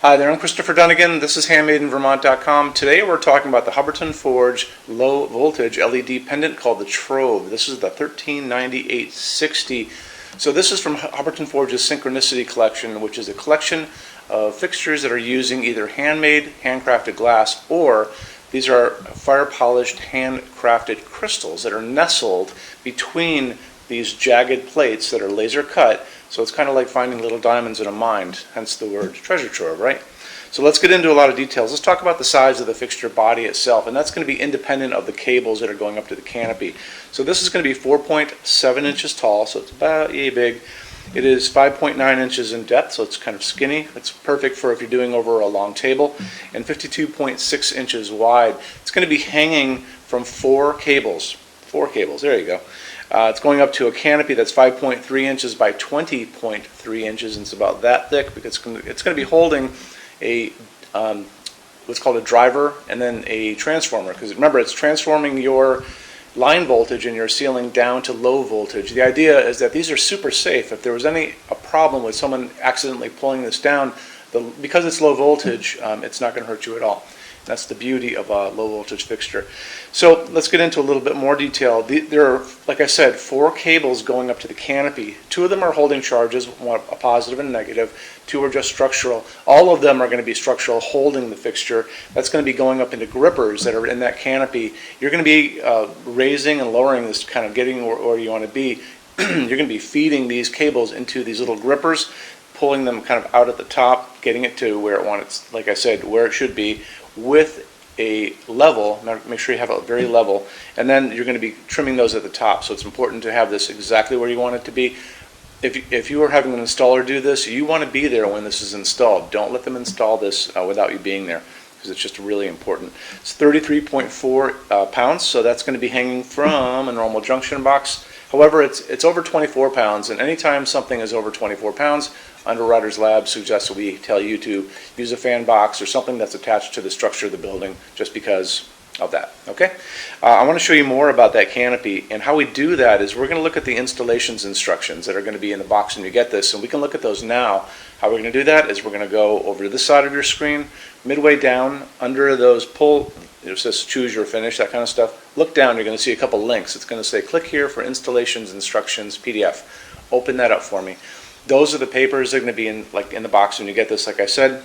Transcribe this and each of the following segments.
Hi there, I'm Christopher Dunnigan. This is HandmadeInVermont.com. Today we're talking about the Hubbardton Forge low voltage LED pendant called the Trove. This is the 139860. So this is from Hubbardton Forge's Synchronicity collection, which is a collection of fixtures that are using either handmade, handcrafted glass, or these are fire polished, handcrafted crystals that are nestled between these jagged plates that are laser cut. So it's kind of like finding little diamonds in a mine, hence the word treasure trove, right? So let's get into a lot of details. Let's talk about the size of the fixture body itself, and that's going to be independent of the cables that are going up to the canopy. So this is going to be 4.7 inches tall, so it's about yay big. It is 5.9 inches in depth, so it's kind of skinny. It's perfect for if you're doing over a long table, and 52.6 inches wide. It's going to be hanging from four cables, there you go. It's going up to a canopy that's 5.3 inches by 20.3 inches, and it's about that thick because it's going to be holding a what's called a driver and then a transformer, because remember, it's transforming your line voltage in your ceiling down to low voltage. The idea is that these are super safe. If there was a problem with someone accidentally pulling this down, because it's low voltage, it's not going to hurt you at all. That's the beauty of a low voltage fixture. So let's get into a little bit more detail. There are, like I said, four cables going up to the canopy. Two of them are holding charges, one a positive and a negative. Two are just structural. All of them are going to be structural, holding the fixture. That's going to be going up into grippers that are in that canopy. You're going to be raising and lowering this, kind of getting where you want to be. You're going to be feeding these cables into these little grippers, pulling them kind of out at the top, getting it to where it wants, like I said, where it should be, with a level. Make sure you have it very level, and then you're going to be trimming those at the top. So it's important to have this exactly where you want it to be. If you are having an installer do this, you want to be there when this is installed. Don't let them install this without you being there, because it's just really important. It's 33.4 pounds, so that's going to be hanging from a normal junction box. However, it's over 24 pounds, and anytime something is over 24 pounds, Underwriters Lab suggests that we tell you to use a fan box or something that's attached to the structure of the building, just because of that. Okay? I want to show you more about that canopy, and how we do that is we're going to look at the installations instructions that are going to be in the box when you get this, and we can look at those now. How we're going to do that is we're going to go over to this side of your screen, midway down under those it says choose your finish, that kind of stuff. Look down, you're going to see a couple links. It's going to say click here for installations instructions PDF. Open that up for me. Those are the papers that are going to be in the box when you get this. Like I said,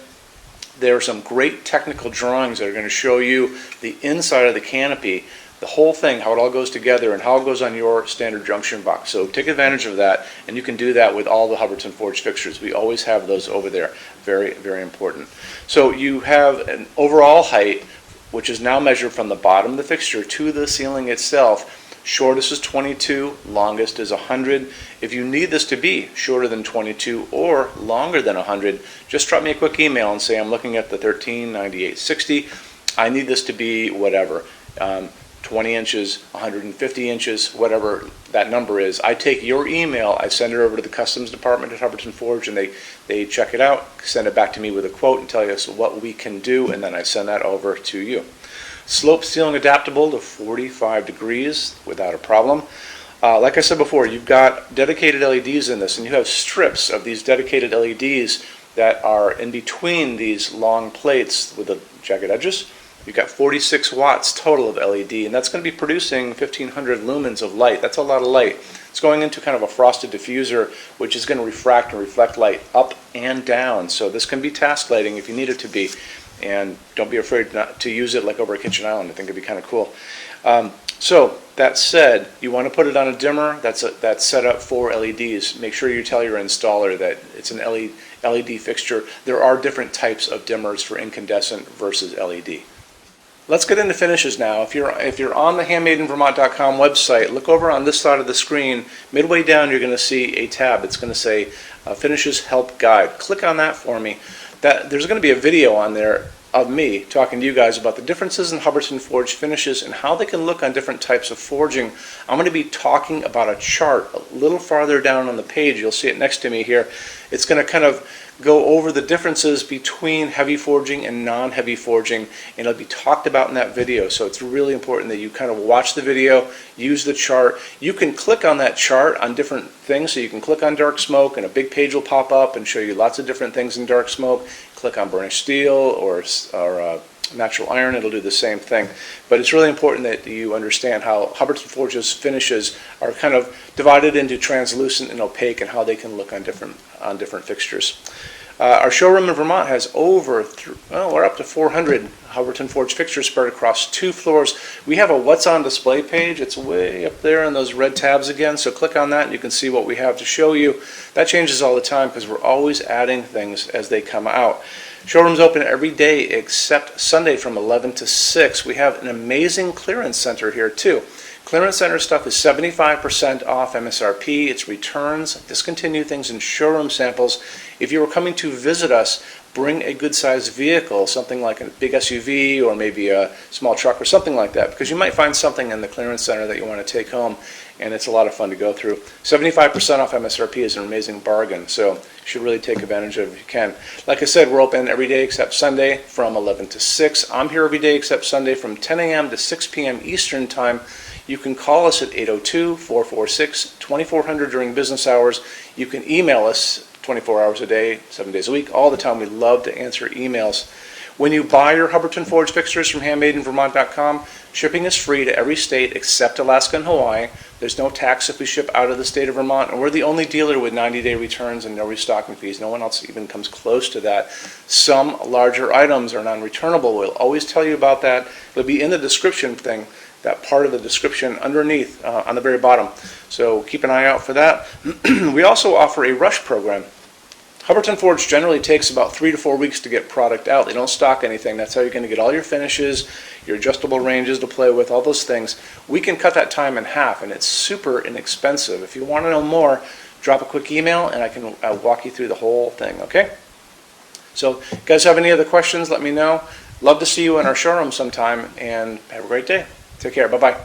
there are some great technical drawings that are going to show you the inside of the canopy, the whole thing, how it all goes together, and how it goes on your standard junction box. So take advantage of that, and you can do that with all the Hubbardton Forge fixtures. We always have those over there. Very, very important. So you have an overall height, which is now measured from the bottom of the fixture to the ceiling itself. Shortest is 22, longest is 100. If you need this to be shorter than 22 or longer than 100, just drop me a quick email and say I'm looking at the 139860. I need this to be whatever, 20 inches, 150 inches, whatever that number is. I take your email, I send it over to the customs department at Hubbardton Forge, and they check it out, send it back to me with a quote and tell us what we can do, and then I send that over to you. Slope ceiling adaptable to 45 degrees without a problem. Like I said before, you've got dedicated LEDs in this, and you have strips of these dedicated LEDs that are in between these long plates with the jagged edges. You've got 46 watts total of LED, and that's going to be producing 1500 lumens of light. That's a lot of light. It's going into kind of a frosted diffuser, which is going to refract and reflect light up and down. So this can be task lighting if you need it to be. And don't be afraid not to use it like over a kitchen island. I think it'd be kind of cool. So that said, you want to put it on a dimmer that's set up for LEDs. Make sure you tell your installer that it's an LED fixture. There are different types of dimmers for incandescent versus LED. Let's get into finishes now. If you're on the HandmadeInVermont.com website, look over on this side of the screen. Midway down, you're going to see a tab. It's going to say Finishes Help Guide. Click on that for me. There's going to be a video on there of me talking to you guys about the differences in Hubbardton Forge finishes and how they can look on different types of forging. I'm going to be talking about a chart a little farther down on the page. You'll see it next to me here. It's going to kind of go over the differences between heavy forging and non-heavy forging, and it'll be talked about in that video. So it's really important that you kind of watch the video, use the chart. You can click on that chart on different things. So you can click on dark smoke, and a big page will pop up and show you lots of different things in dark smoke. click on burnished steel or natural iron, it'll do the same thing. But it's really important that you understand how Hubbardton Forge's finishes are kind of divided into translucent and opaque and how they can look on different fixtures. Our showroom in Vermont has we're up to 400 Hubbardton Forge fixtures spread across 2 floors. We have a What's on Display page. It's way up there in those red tabs again, so click on that and you can see what we have to show you. That changes all the time because we're always adding things as they come out. Showroom's open every day except Sunday from 11 to 6. We have an amazing clearance center here too. Clearance center stuff is 75% off MSRP. It's returns, discontinued things, and showroom samples. If you were coming to visit us, bring a good-sized vehicle, something like a big SUV or maybe a small truck or something like that, because you might find something in the clearance center that you want to take home, and it's a lot of fun to go through. 75% off MSRP is an amazing bargain, so you should really take advantage of it if you can. Like I said, we're open every day except Sunday from 11 to 6. I'm here every day except Sunday from 10 a.m. to 6 p.m. Eastern Time. You can call us at 802-446-2400 during business hours. You can email us 24 hours a day, 7 days a week, all the time. We love to answer emails. When you buy your Hubbardton Forge fixtures from HandmadeInVermont.com, shipping is free to every state except Alaska and Hawaii. There's no tax if we ship out of the state of Vermont, and we're the only dealer with 90-day returns and no restocking fees. No one else even comes close to that. Some larger items are non-returnable. We'll always tell you about that. It'll be in the description thing, that part of the description underneath on the very bottom. So keep an eye out for that. We also offer a rush program. Hubbardton Forge generally takes about 3 to 4 weeks to get product out. They don't stock anything. That's how you're going to get all your finishes, your adjustable ranges to play with, all those things. We can cut that time in half, and it's super inexpensive. If you want to know more, drop a quick email, and I can walk you through the whole thing, okay? So if you guys have any other questions, let me know. Love to see you in our showroom sometime, and have a great day. Take care. Bye-bye.